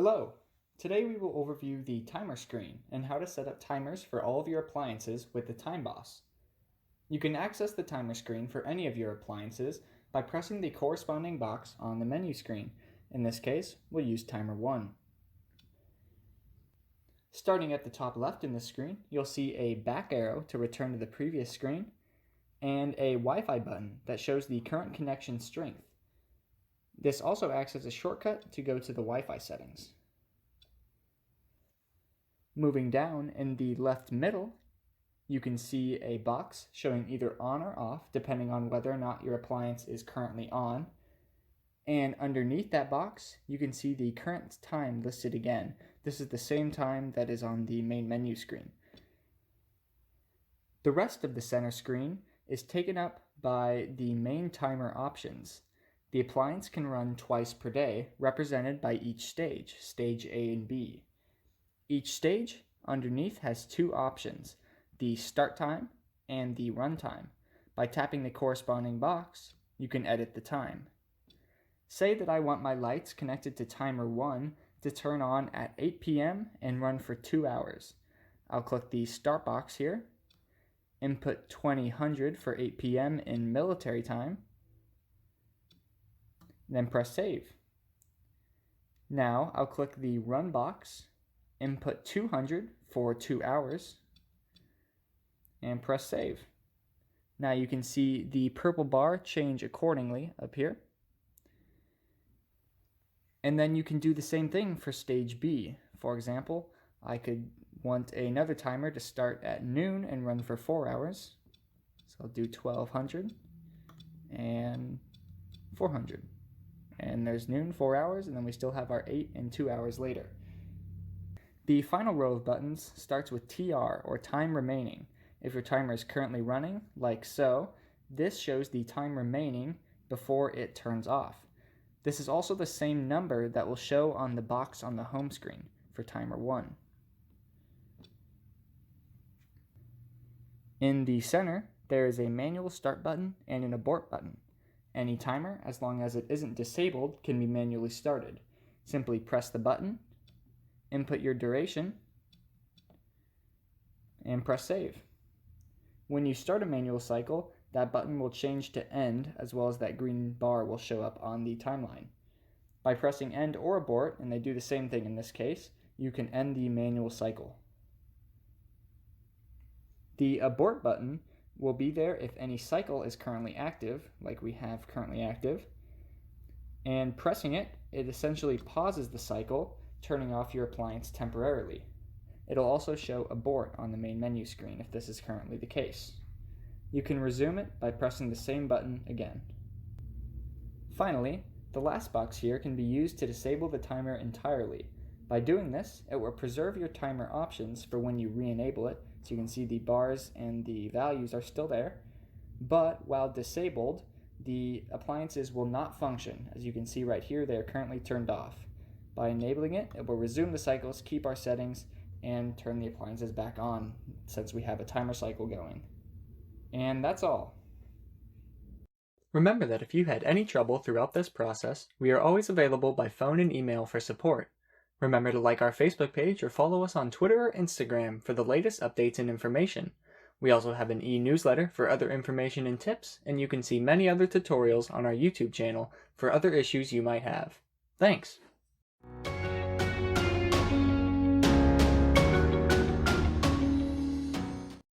Hello! Today we will overview the timer screen and how to set up timers for all of your appliances with the TimeBoss. You can access the timer screen for any of your appliances by pressing the corresponding box on the menu screen. In this case, we'll use Timer 1. Starting at the top left in the screen, you'll see a back arrow to return to the previous screen and a Wi-Fi button that shows the current connection strength. This also acts as a shortcut to go to the Wi-Fi settings. Moving down in the left middle, you can see a box showing either on or off depending on whether or not your appliance is currently on. And underneath that box, you can see the current time listed again. This is the same time that is on the main menu screen. The rest of the center screen is taken up by the main timer options. The appliance can run twice per day, represented by each stage, stage A and B. Each stage underneath has two options, the start time and the run time. By tapping the corresponding box, you can edit the time. Say that I want my lights connected to timer 1 to turn on at 8 p.m. and run for 2 hours. I'll click the start box here, input 2000 for 8 p.m. in military time, then press save. Now I'll click the run box, input 200 for 2 hours, and press save. Now you can see the purple bar change accordingly up here. And then you can do the same thing for stage B. For example, I could want another timer to start at noon and run for 4 hours. So I'll do 1200 and 400. And there's noon, 4 hours, and then we still have our 8 and 2 hours later. The final row of buttons starts with TR, or time remaining. If your timer is currently running, like so, this shows the time remaining before it turns off. This is also the same number that will show on the box on the home screen for timer 1. In the center, there is a manual start button and an abort button. Any timer, as long as it isn't disabled, can be manually started. Simply press the button, input your duration, and press save. When you start a manual cycle, that button will change to end, as well as that green bar will show up on the timeline. By pressing end or abort, and they do the same thing in this case, you can end the manual cycle. The abort button will be there if any cycle is currently active, like we have currently active, and pressing it, it essentially pauses the cycle, turning off your appliance temporarily. It'll also show abort on the main menu screen if this is currently the case. You can resume it by pressing the same button again. Finally, the last box here can be used to disable the timer entirely. By doing this, it will preserve your timer options for when you re-enable it, so you can see the bars and the values are still there, but while disabled, the appliances will not function. As you can see right here, they are currently turned off. By enabling it, it will resume the cycles, keep our settings, and turn the appliances back on since we have a timer cycle going. And that's all. Remember that if you had any trouble throughout this process, we are always available by phone and email for support. Remember to like our Facebook page or follow us on Twitter or Instagram for the latest updates and information. We also have an e-newsletter for other information and tips, and you can see many other tutorials on our YouTube channel for other issues you might have. Thanks!